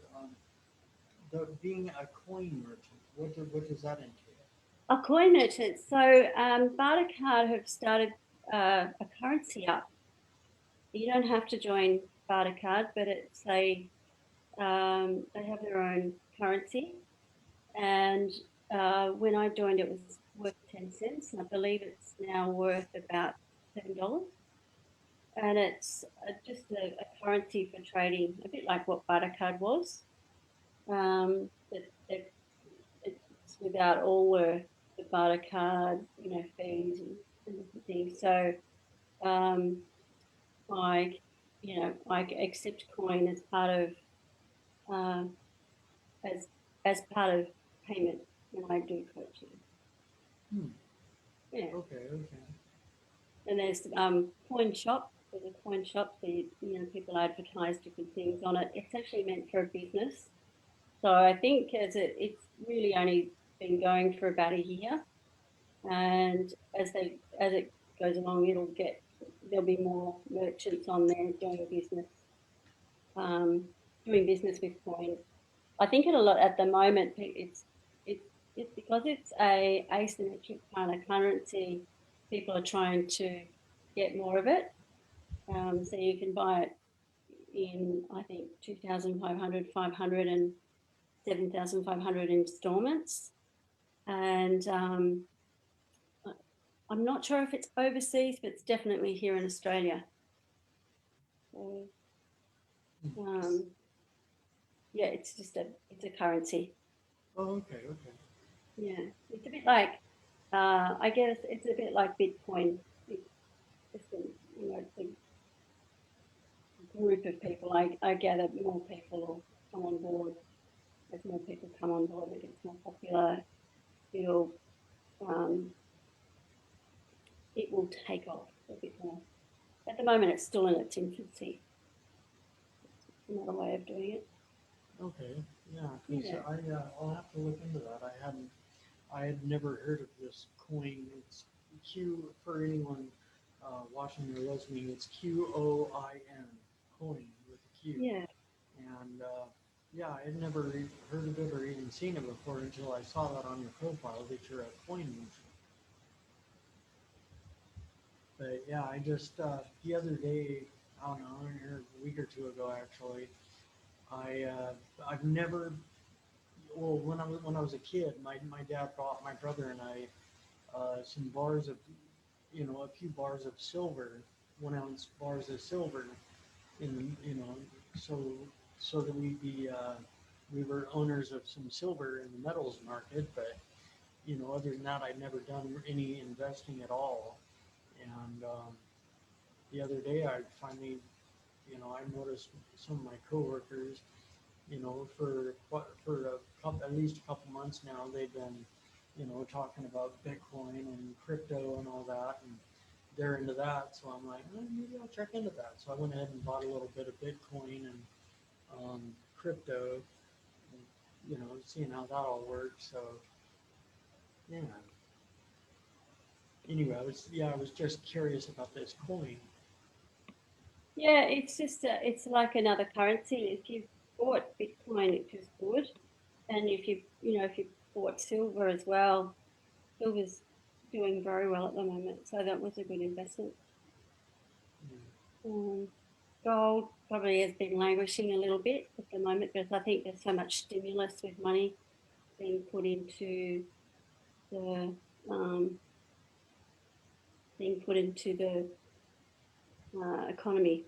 B: being a coin merchant. What does that entail?
A: A coin merchant. So Bartercard have started a currency up. You don't have to join Bartercard, but they have their own currency. And when I joined, it was worth 10 cents. And I believe it's now worth about $7. And it's just a currency for trading, a bit like what Bartercard was. But it's without all the Bartercard, fees and different things. So um, I accept coin as part of um, as part of payment when I do coaching.
B: Hmm.
A: Yeah.
B: Okay. Okay.
A: And there's coin shop. There's a coin shop, so people advertise different things on it. It's actually meant for a business. So I think it's really only been going for about a year, and as it goes along, there'll be more merchants on there um, doing business with coin. I think a lot at the moment it's because it's a asymmetric kind of currency. People are trying to get more of it, so you can buy it in I think 2,500, 500, and 7,500 installments, and I'm not sure if it's overseas, but it's definitely here in Australia. So, um, yeah, it's a currency.
B: Oh, okay. Okay.
A: Yeah, it's a bit like I guess it's a bit like Bitcoin. It's just it's a group of people. I gather more people will come on board. As more people come on board, it gets more popular. It'll um, it will take off a bit more. At the moment, it's still in its infancy. Another way of doing it.
B: Okay. Yeah. Because
A: Yeah.
B: I'll have to look into that. I had never heard of this coin. It's Q for anyone watching or listening. It's QOIN, coin with a Q.
A: Yeah.
B: And yeah, I had never heard of it or even seen it before until I saw that on your profile that you're a coin merchant. But yeah, I just the other day, I don't know, a week or two ago actually, I've never well when I was a kid, my dad bought my brother and I some bars of a few bars of silver, 1 ounce bars of silver in so so that we were owners of some silver in the metals market, but other than that, I'd never done any investing at all. And the other day, I finally, I noticed some of my coworkers, for at least a couple months now, they've been, talking about Bitcoin and crypto and all that, and they're into that. So I'm like, maybe I'll check into that. So I went ahead and bought a little bit of Bitcoin and crypto, and, seeing how that all works. So yeah. Anyway, I was just curious about this coin.
A: Yeah, it's like another currency. If you bought Bitcoin, it was good, and if you bought silver as well, silver's doing very well at the moment, so that was a good investment.
B: Mm.
A: Um, Gold probably has been languishing a little bit at the moment because I think there's so much stimulus with money being put into the um, economy.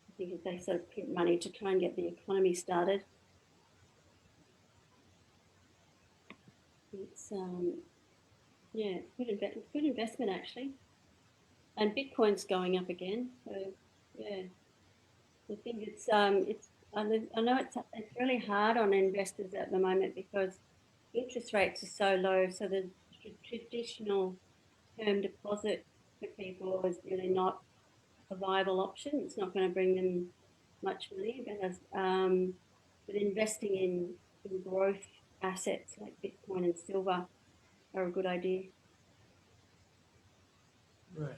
A: I think they sort of print money to try and get the economy started. It's yeah, good investment actually. And Bitcoin's going up again. So yeah, I think I know it's really hard on investors at the moment because interest rates are so low. So the traditional term deposit for people is really not a viable option. It's not going to bring them much money. But investing in growth assets like Bitcoin and silver are a good idea.
B: Right.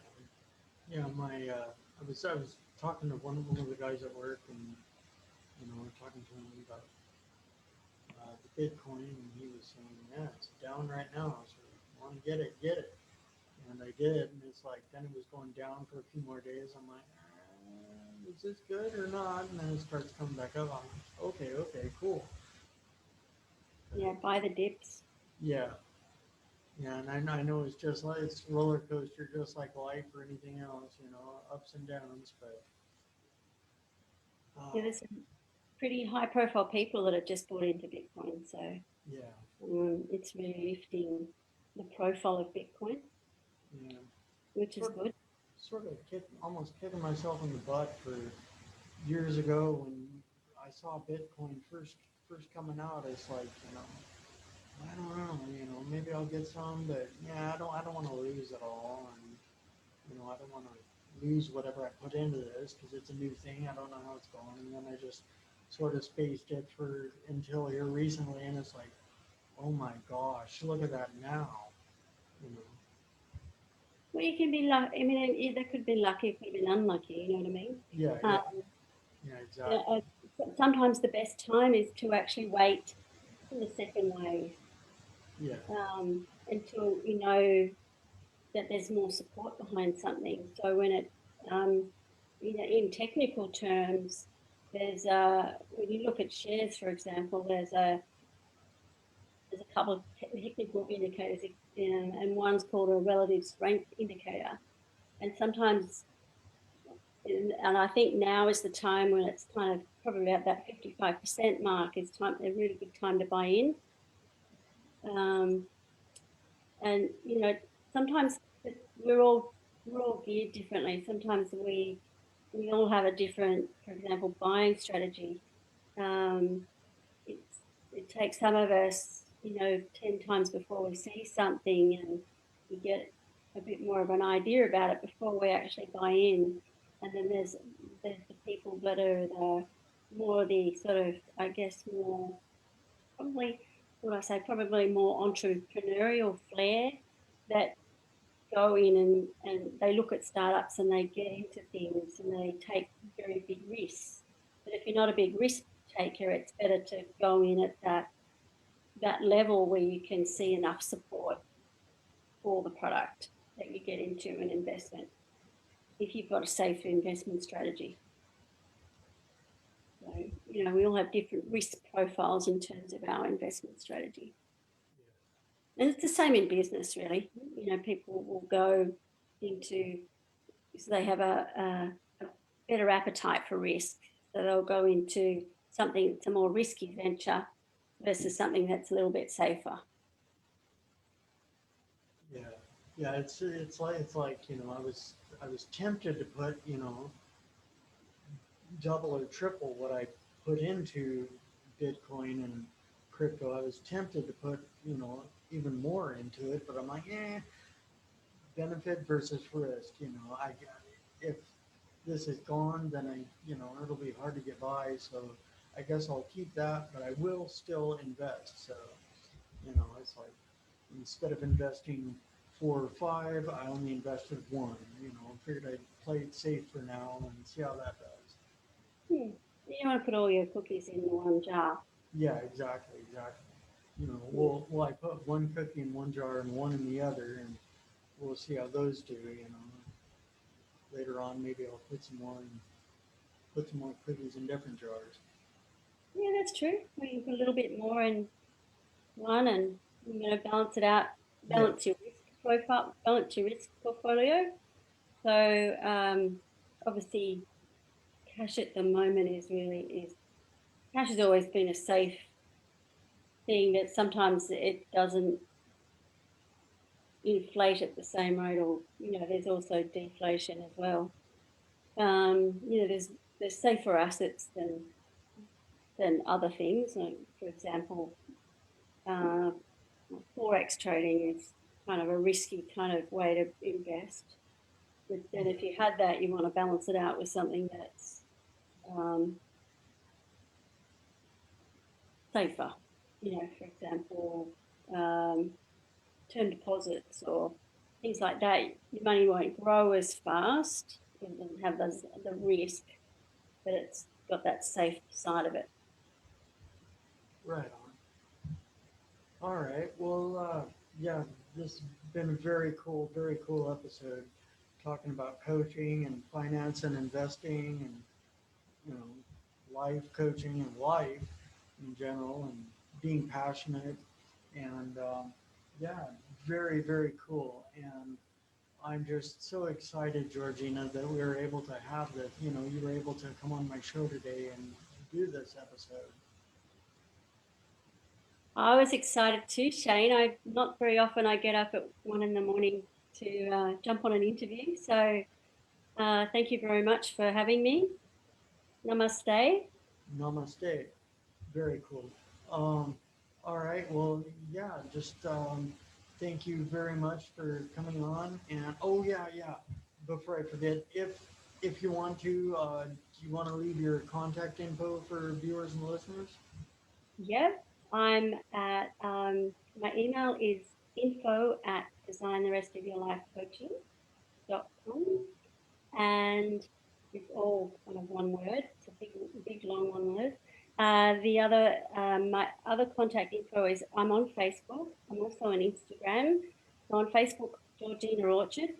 B: Yeah, I was talking to one of the guys at work, and we're talking to him about the Bitcoin, and he was saying, yeah, it's down right now. So if you want to get it. And I did, and it's like then it was going down for a few more days. I'm like, is this good or not? And then it starts coming back up. I'm like, okay, cool. But
A: Yeah, buy the dips.
B: yeah, yeah, and I know it's just like it's roller coaster, just like life or anything else, ups and downs. But
A: Yeah, there's some pretty high profile people that have just bought into Bitcoin. So
B: yeah,
A: it's really lifting the profile of Bitcoin,
B: yeah,
A: which is
B: sort
A: good.
B: sort of almost kicking myself in the butt for years ago when I saw Bitcoin first coming out. It's like I don't know, maybe I'll get some, but yeah, I don't want to lose it all, and I don't want to lose whatever I put into this because it's a new thing. I don't know how it's going, and then I just sort of spaced it for until here recently, and it's like, oh my gosh, look at that now, you know.
A: Well, you can be lucky. I mean, that could be lucky, it could have been unlucky. You know what I mean?
B: Yeah, yeah,
A: Um,
B: yeah,
A: you know,
B: exactly.
A: sometimes the best time is to actually wait for the second wave
B: Yeah,
A: until you know that there's more support behind something. So when it, um, in technical terms, there's when you look at shares, for example, there's a couple of technical indicators, and one's called a relative strength indicator. And sometimes, and I think now is the time when it's kind of probably about that 55% mark is time a really good time to buy in. Um, and sometimes we're all we're all geared differently. Sometimes we all have a different, for example, buying strategy. Um, it's, it takes some of us, 10 times before we see something and we get a bit more of an idea about it before we actually buy in. And then there's the people that are the sort of, I guess, more probably, what I say, probably more entrepreneurial flair that go in and they look at startups and they get into things and they take very big risks. But if you're not a big risk taker, it's better to go in at that level where you can see enough support for the product that you get into an investment if you've got a safe investment strategy. So, we all have different risk profiles in terms of our investment strategy. And it's the same in business, really. People will go into, so they have a better appetite for risk. So they'll go into something that's a more risky venture versus something that's a little bit safer.
B: yeah, yeah. It's like I was tempted to put double or triple what I put into Bitcoin and crypto. I was tempted to put, even more into it, but I'm like, benefit versus risk. If this is gone, then it'll be hard to get by. So I guess I'll keep that, but I will still invest. So, it's like instead of investing 4 or 5, I only invested one. Figured I'd play it safe for now and see how that does.
A: Hmm. You don't want to put all your cookies in one jar.
B: Yeah, exactly, exactly.
A: Hmm.
B: I put one cookie in one jar and one in the other, and we'll see how those do. Later on, maybe I'll put some more cookies in different jars.
A: Yeah, that's true. We can put a little bit more in one and balance it out,
B: Yeah,
A: balance your risk profile, balance your risk portfolio. So obviously cash at the moment is cash has always been a safe thing that sometimes it doesn't inflate at the same rate, or there's also deflation as well. There's safer assets than other things. Like, for example, uh, forex trading is kind of a risky kind of way to invest. But then
B: yeah,
A: if you had that, you want to balance it out with something that's um, safer. For example, um, term deposits or things like that. Your money won't grow as fast. It doesn't have the risk, but it's got that safe side of it.
B: right on. All right. Well, yeah, this has been a very cool episode talking about coaching and finance and investing and you know, life coaching and life in general and being passionate and yeah, very cool. And I'm just so excited, Georgina, that we were able to have this. You were able to come on my show today and do this episode.
A: I was excited too, Shane. I not very often I get up at 1 in the morning to jump on an interview. So thank you very much for having me. Namaste.
B: Namaste. Very cool. Um, All right. Well, yeah, just thank you very much for coming on. And oh yeah, yeah. Before I forget, if you want to, do you want to leave your contact info for viewers and listeners?
A: Yep, I'm at, my email is info at designtherestofyourlifecoaching.com. And it's all kind of one word. It's a big long one word. My other contact info is I'm on Facebook. I'm also on Instagram. So on Facebook, Georgina Orchard.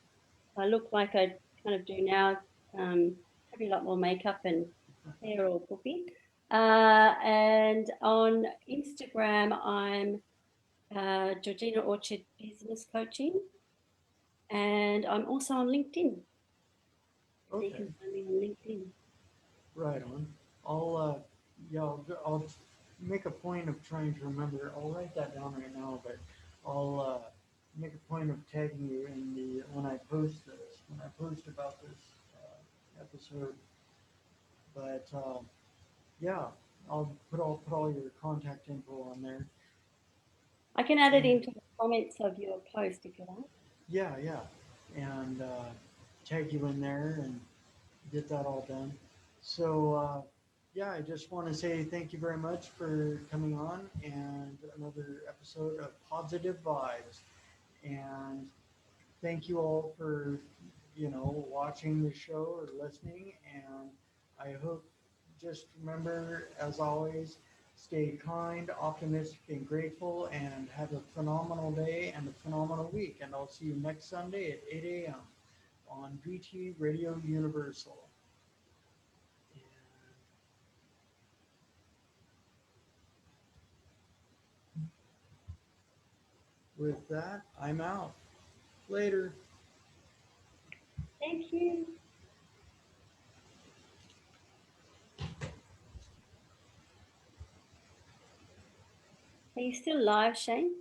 A: I look like I kind of do now. Probably a lot more makeup and hair all poofy. And on Instagram, I'm Georgina Orchard Business Coaching. And I'm also on LinkedIn. So you
B: Okay.
A: can find me on LinkedIn.
B: Right on. Yeah, I'll make a point of trying to remember. I'll write that down right now, but I'll make a point of tagging you in the when I post this, when I post about this episode. But yeah, I'll put all your contact info on there.
A: I can add it
B: And
A: into the comments of your post if you like.
B: yeah, yeah, and tag you in there and get that all done. So, yeah, I just want to say thank you very much for coming on and another episode of Positive Vibes. And thank you all for, watching the show or listening. And I hope, just remember, as always, stay kind, optimistic, and grateful, and have a phenomenal day and a phenomenal week. And I'll see you next Sunday at 8 a.m. on VT Radio Universal. With that, I'm out. Later.
A: Thank you. Are you still live, Shane?